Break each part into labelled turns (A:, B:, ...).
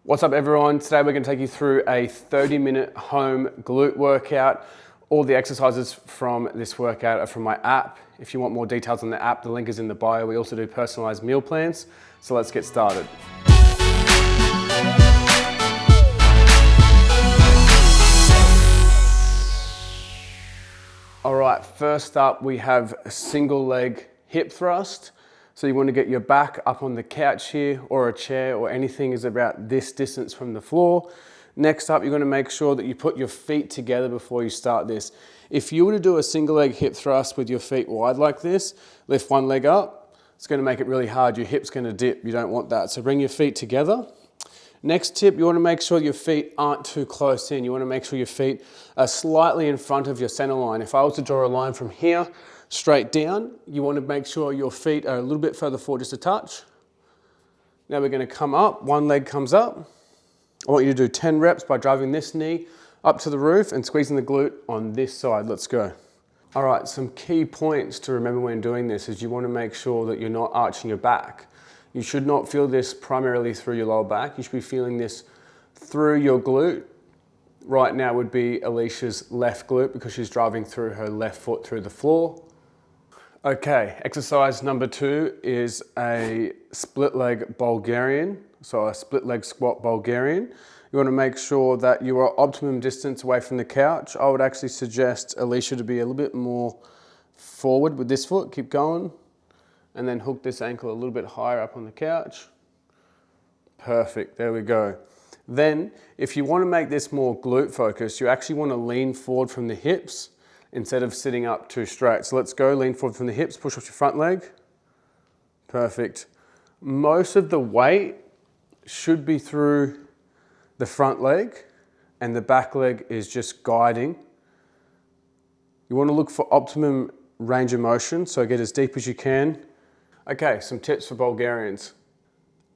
A: What's up everyone? Today we're going to take you through a 30-minute home glute workout. All the exercises from this workout are from my app. If you want more details on the app, the link is in the bio. We also do personalized meal plans. So let's get started. All right, first up we have a single leg hip thrust. So you want to get your back up on the couch here or a chair or anything is about this distance from the floor. Next up, you're going to make sure that you put your feet together before you start this. If you were to do a single leg hip thrust with your feet wide like this, lift one leg up, it's going to make it really hard. Your hip's going to dip. You don't want that. So bring your feet together. Next tip, you want to make sure your feet aren't too close in. You want to make sure your feet are slightly in front of your center line. If I was to draw a line from here straight down, you want to make sure your feet are a little bit further forward, just a touch. Now we're going to come up, one leg comes up. I want you to do 10 reps by driving this knee up to the roof and squeezing the glute on this side. Let's go. All right, some key points to remember when doing this is you want to make sure that you're not arching your back. You should not feel this primarily through your lower back. You should be feeling this through your glute. Right now would be Alicia's left glute because she's driving through her left foot through the floor. Okay, exercise number 2 is a split leg Bulgarian. So a split leg squat Bulgarian. You want to make sure that you are optimum distance away from the couch. I would actually suggest Alicia to be a little bit more forward with this foot. Keep going. And then hook this ankle a little bit higher up on the couch. Perfect, there we go. Then, if you want to make this more glute focused, you actually want to lean forward from the hips instead of sitting up too straight. So let's go, lean forward from the hips, push off your front leg. Perfect. Most of the weight should be through the front leg and the back leg is just guiding. You want to look for optimum range of motion, so get as deep as you can. Okay, some tips for Bulgarians.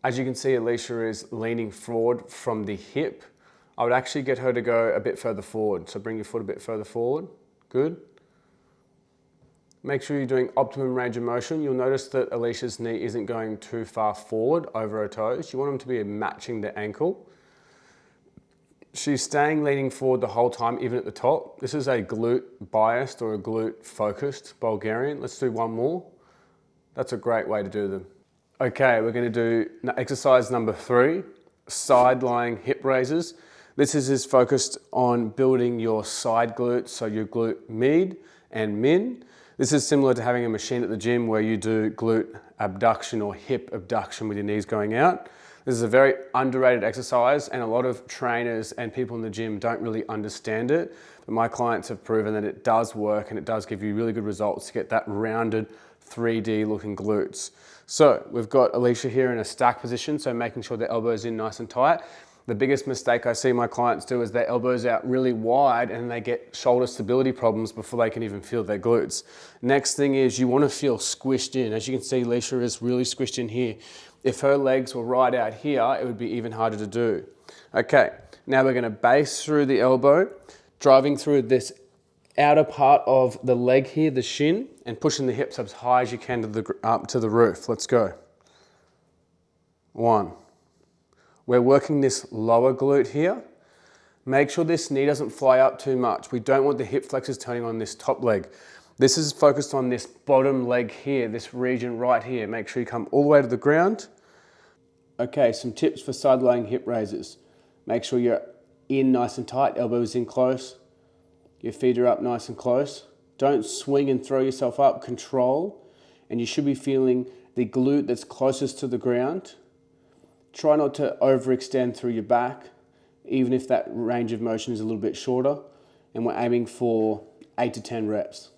A: As you can see, Alicia is leaning forward from the hip. I would actually get her to go a bit further forward. So bring your foot a bit further forward. Good. Make sure you're doing optimum range of motion. You'll notice that Alicia's knee isn't going too far forward over her toes. You want them to be matching the ankle. She's staying leaning forward the whole time, even at the top. This is a glute biased or a glute focused Bulgarian. Let's do one more. That's a great way to do them. Okay, we're going to do exercise number 3, side lying hip raises. This is focused on building your side glutes, so your glute med and min. This is similar to having a machine at the gym where you do glute abduction or hip abduction with your knees going out. This is a very underrated exercise and a lot of trainers and people in the gym don't really understand it. But my clients have proven that it does work and it does give you really good results to get that rounded 3D looking glutes. So we've got Alicia here in a stack position, so making sure the elbows in nice and tight. The biggest mistake I see my clients do is their elbows out really wide and they get shoulder stability problems before they can even feel their glutes. Next thing is you want to feel squished in. As you can see, Alicia is really squished in here. If her legs were right out here, it would be even harder to do. Okay, now we're going to base through the elbow, driving through this outer part of the leg here, the shin, and pushing the hips up as high as you can up to the roof. Let's go. 1. We're working this lower glute here. Make sure this knee doesn't fly up too much. We don't want the hip flexors turning on this top leg. This is focused on this bottom leg here, this region right here. Make sure you come all the way to the ground. Okay, some tips for side lying hip raises. Make sure you're in nice and tight, elbows in close. Your feet are up nice and close. Don't swing and throw yourself up, control. And you should be feeling the glute that's closest to the ground. Try not to overextend through your back, even if that range of motion is a little bit shorter. And we're aiming for 8 to 10 reps.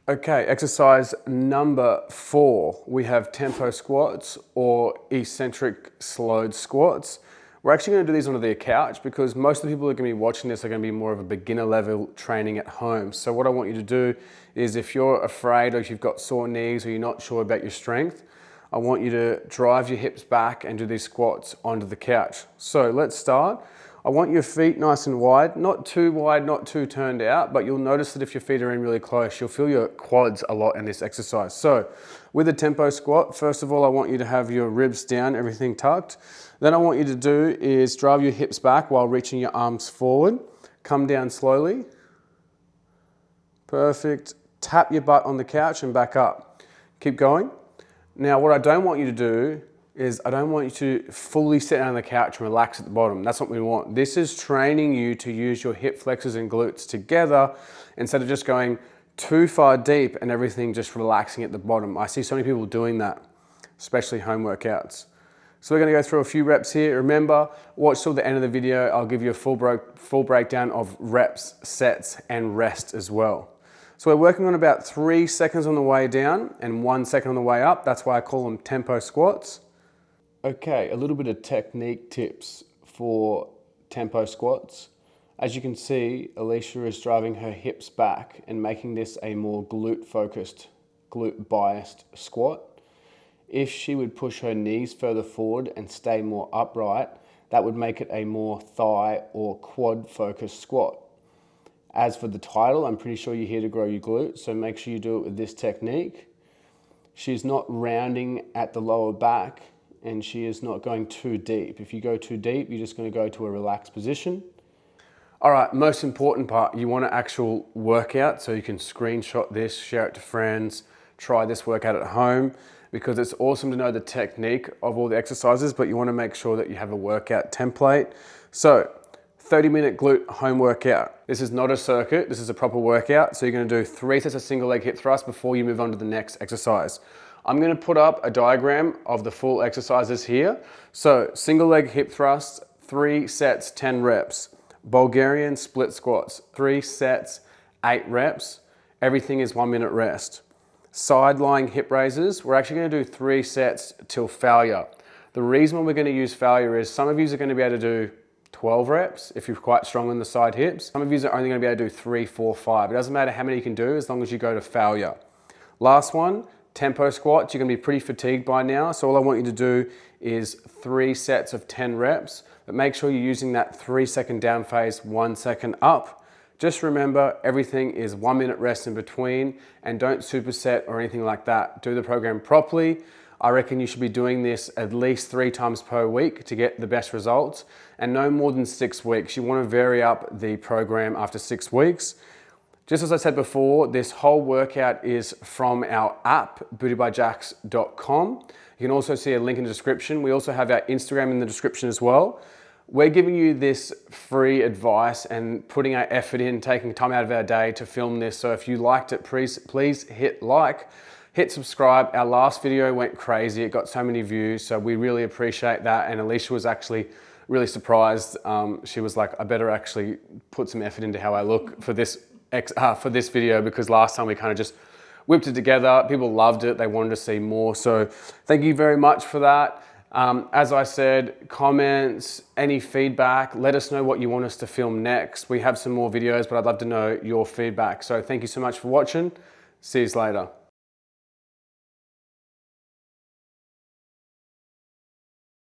A: Okay, exercise number 4. We have tempo squats or eccentric slowed squats. We're actually going to do these onto the couch because most of the people that are going to be watching this are going to be more of a beginner level training at home. So what I want you to do is if you're afraid or if you've got sore knees or you're not sure about your strength, I want you to drive your hips back and do these squats onto the couch. So let's start. I want your feet nice and wide, not too turned out, but you'll notice that if your feet are in really close, you'll feel your quads a lot in this exercise. So with a tempo squat, first of all, I want you to have your ribs down, everything tucked. Then I want you to do is drive your hips back while reaching your arms forward. Come down slowly. Perfect. Tap your butt on the couch and back up. Keep going. Now, what I don't want you to do is I don't want you to fully sit down on the couch and relax at the bottom. That's what we want. This is training you to use your hip flexors and glutes together instead of just going too far deep and everything just relaxing at the bottom. I see so many people doing that, especially home workouts. So we're gonna go through a few reps here. Remember, watch till the end of the video. I'll give you a full breakdown of reps, sets, and rest as well. So we're working on about 3 seconds on the way down and 1 second on the way up. That's why I call them tempo squats. Okay, a little bit of technique tips for tempo squats. As you can see, Alicia is driving her hips back and making this a more glute focused, glute biased squat. If she would push her knees further forward and stay more upright, that would make it a more thigh or quad focused squat. As for the title, I'm pretty sure you're here to grow your glutes, so make sure you do it with this technique. She's not rounding at the lower back, and she is not going too deep. If you go too deep, you're just gonna go to a relaxed position. All right, most important part, you want an actual workout, so you can screenshot this, share it to friends, try this workout at home, because it's awesome to know the technique of all the exercises, but you wanna make sure that you have a workout template. So, 30-minute glute home workout. This is not a circuit, this is a proper workout. So you're gonna do 3 sets of single leg hip thrust before you move on to the next exercise. I'm gonna put up a diagram of the full exercises here. So single leg hip thrust, 3 sets, 10 reps. Bulgarian split squats, 3 sets, 8 reps. Everything is 1 minute rest. Side lying hip raises, we're actually gonna do 3 sets till failure. The reason why we're gonna use failure is some of you are gonna be able to do 12 reps if you're quite strong on the side hips. Some of you are only gonna be able to do 3, 4, 5. It doesn't matter how many you can do as long as you go to failure. Last one, tempo squats. You're gonna be pretty fatigued by now, so all I want you to do is 3 sets of 10 reps, but make sure you're using that 3-second down phase, 1 second up. Just remember, everything is 1 minute rest in between, and don't superset or anything like that. Do the program properly. I reckon you should be doing this at least 3 times per week to get the best results, and no more than 6 weeks. You want to vary up the program after 6 weeks. Just as I said before, this whole workout is from our app, bootybyjacks.com. You can also see a link in the description. We also have our Instagram in the description as well. We're giving you this free advice and putting our effort in, taking time out of our day to film this. So if you liked it, please hit like. Hit subscribe. Our last video went crazy. It got so many views, so we really appreciate that. And Alicia was actually really surprised. She was like, I better actually put some effort into how I look for this video, because last time we kind of just whipped it together. People loved it. They wanted to see more. So thank you very much for that. As I said, comments, any feedback, let us know what you want us to film next. We have some more videos, but I'd love to know your feedback. So thank you so much for watching. See you later.